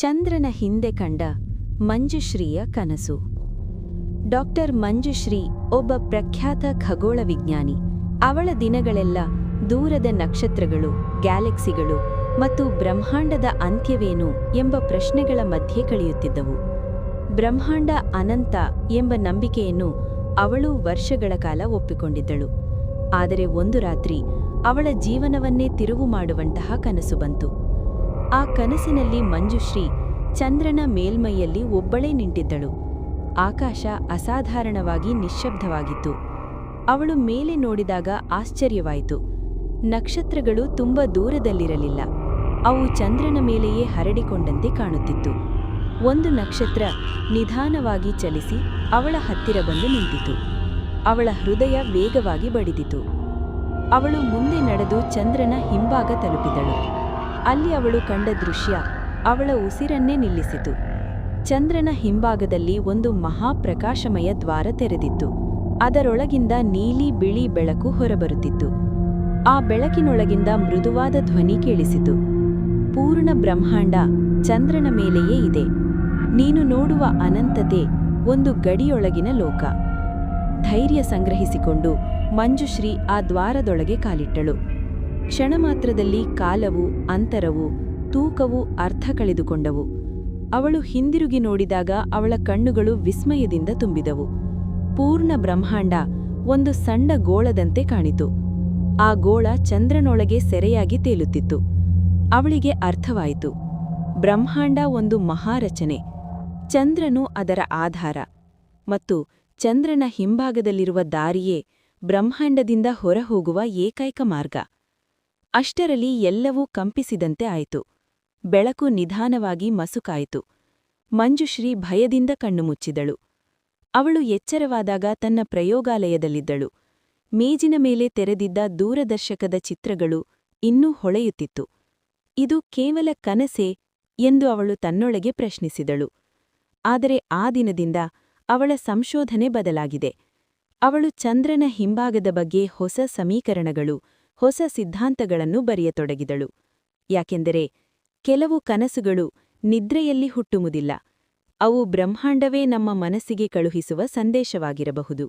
ಚಂದ್ರನ ಹಿಂದೆ ಕಂಡ ಮಂಜುಶ್ರೀಯ ಕನಸು. ಡಾಕ್ಟರ್ ಮಂಜುಶ್ರೀ ಒಬ್ಬ ಪ್ರಖ್ಯಾತ ಖಗೋಳ ವಿಜ್ಞಾನಿ. ಅವಳ ದಿನಗಳೆಲ್ಲ ದೂರದ ನಕ್ಷತ್ರಗಳು, ಗ್ಯಾಲಕ್ಸಿಗಳು ಮತ್ತು ಬ್ರಹ್ಮಾಂಡದ ಅಂತ್ಯವೇನು ಎಂಬ ಪ್ರಶ್ನೆಗಳ ಮಧ್ಯೆ ಕಳೆಯುತ್ತಿದ್ದವು. ಬ್ರಹ್ಮಾಂಡ ಅನಂತ ಎಂಬ ನಂಬಿಕೆಯನ್ನು ಅವಳು ವರ್ಷಗಳ ಕಾಲ ಒಪ್ಪಿಕೊಂಡಿದ್ದಳು. ಆದರೆ ಒಂದು ರಾತ್ರಿ ಅವಳ ಜೀವನವನ್ನೇ ತಿರುವು ಮಾಡುವಂತಹ ಕನಸು ಬಂತು. ಆ ಕನಸಿನಲ್ಲಿ ಮಂಜುಶ್ರೀ ಚಂದ್ರನ ಮೇಲ್ಮೈಯಲ್ಲಿ ಒಬ್ಬಳೇ ನಿಂತಿದ್ದಳು. ಆಕಾಶ ಅಸಾಧಾರಣವಾಗಿ ನಿಶ್ಶಬ್ದವಾಗಿತ್ತು. ಅವಳು ಮೇಲೆ ನೋಡಿದಾಗ ಆಶ್ಚರ್ಯವಾಯಿತು. ನಕ್ಷತ್ರಗಳು ತುಂಬ ದೂರದಲ್ಲಿರಲಿಲ್ಲ. ಅವು ಚಂದ್ರನ ಮೇಲೆಯೇ ಹರಡಿಕೊಂಡಂತೆ ಕಾಣುತ್ತಿತ್ತು. ಒಂದು ನಕ್ಷತ್ರ ನಿಧಾನವಾಗಿ ಚಲಿಸಿ ಅವಳ ಹತ್ತಿರ ಬಂದು ನಿಂತಿತು. ಅವಳ ಹೃದಯ ವೇಗವಾಗಿ ಬಡಿದಿತು. ಅವಳು ಮುಂದೆ ನಡೆದು ಚಂದ್ರನ ಹಿಂಭಾಗ ತಲುಪಿದಳು. ಅಲ್ಲಿ ಅವಳು ಕಂಡ ದೃಶ್ಯ ಅವಳ ಉಸಿರನ್ನೇ ನಿಲ್ಲಿಸಿತು. ಚಂದ್ರನ ಹಿಂಭಾಗದಲ್ಲಿ ಒಂದು ಮಹಾಪ್ರಕಾಶಮಯ ದ್ವಾರ ತೆರೆದಿತ್ತು. ಅದರೊಳಗಿಂದ ನೀಲಿ ಬಿಳಿ ಬೆಳಕು ಹೊರಬರುತ್ತಿತ್ತು. ಆ ಬೆಳಕಿನೊಳಗಿಂದ ಮೃದುವಾದ ಧ್ವನಿ ಕೇಳಿಸಿತು. ಪೂರ್ಣ ಬ್ರಹ್ಮಾಂಡ ಚಂದ್ರನ ಮೇಲೆಯೇ ಇದೆ. ನೀನು ನೋಡುವ ಅನಂತತೆ ಒಂದು ಗಡಿಯೊಳಗಿನ ಲೋಕ. ಧೈರ್ಯ ಸಂಗ್ರಹಿಸಿಕೊಂಡು ಮಂಜುಶ್ರೀ ಆ ದ್ವಾರದೊಳಗೆ ಕಾಲಿಟ್ಟಳು. ಕ್ಷಣಮಾತ್ರದಲ್ಲಿ ಕಾಲವು, ಅಂತರವು, ತೂಕವು ಅರ್ಥ ಕಳೆದುಕೊಂಡವು. ಅವಳು ಹಿಂದಿರುಗಿ ನೋಡಿದಾಗ ಅವಳ ಕಣ್ಣುಗಳು ವಿಸ್ಮಯದಿಂದ ತುಂಬಿದವು. ಪೂರ್ಣ ಬ್ರಹ್ಮಾಂಡ ಒಂದು ಸಣ್ಣ ಗೋಳದಂತೆ ಕಾಣಿತು. ಆ ಗೋಳ ಚಂದ್ರನೊಳಗೆ ಸೆರೆಯಾಗಿ ತೇಲುತ್ತಿತ್ತು. ಅವಳಿಗೆ ಅರ್ಥವಾಯಿತು. ಬ್ರಹ್ಮಾಂಡ ಒಂದು ಮಹಾರಚನೆ. ಚಂದ್ರನು ಅದರ ಆಧಾರ, ಮತ್ತು ಚಂದ್ರನ ಹಿಂಭಾಗದಲ್ಲಿರುವ ದಾರಿಯೇ ಬ್ರಹ್ಮಾಂಡದಿಂದ ಹೊರಹೋಗುವ ಏಕೈಕ ಮಾರ್ಗ. ಅಷ್ಟರಲ್ಲಿ ಎಲ್ಲವೂ ಕಂಪಿಸಿದಂತೆ ಆಯಿತು. ಬೆಳಕು ನಿಧಾನವಾಗಿ ಮಸುಕಾಯಿತು. ಮಂಜುಶ್ರೀ ಭಯದಿಂದ ಕಣ್ಣು ಮುಚ್ಚಿದಳು. ಅವಳು ಎಚ್ಚರವಾದಾಗ ತನ್ನ ಪ್ರಯೋಗಾಲಯದಲ್ಲಿದ್ದಳು. ಮೇಜಿನ ಮೇಲೆ ತೆರೆದಿದ್ದ ದೂರದರ್ಶಕದ ಚಿತ್ರಗಳು ಇನ್ನೂ ಹೊಳೆಯುತ್ತಿತ್ತು. ಇದು ಕೇವಲ ಕನಸೇ ಎಂದು ಅವಳು ತನ್ನೊಳಗೆ ಪ್ರಶ್ನಿಸಿದಳು. ಆದರೆ ಆ ದಿನದಿಂದ ಅವಳ ಸಂಶೋಧನೆ ಬದಲಾಗಿದೆ. ಅವಳು ಚಂದ್ರನ ಹಿಂಭಾಗದ ಬಗ್ಗೆ ಹೊಸ ಸಮೀಕರಣಗಳು, ಹೊಸ ಸಿದ್ಧಾಂತಗಳನ್ನು ಬರೆಯತೊಡಗಿದಳು. ಯಾಕೆಂದರೆ ಕೆಲವು ಕನಸುಗಳು ನಿದ್ರೆಯಲ್ಲಿ ಹುಟ್ಟುವುದಿಲ್ಲ. ಅವು ಬ್ರಹ್ಮಾಂಡವೇ ನಮ್ಮ ಮನಸ್ಸಿಗೆ ಕಳುಹಿಸುವ ಸಂದೇಶವಾಗಿರಬಹುದು.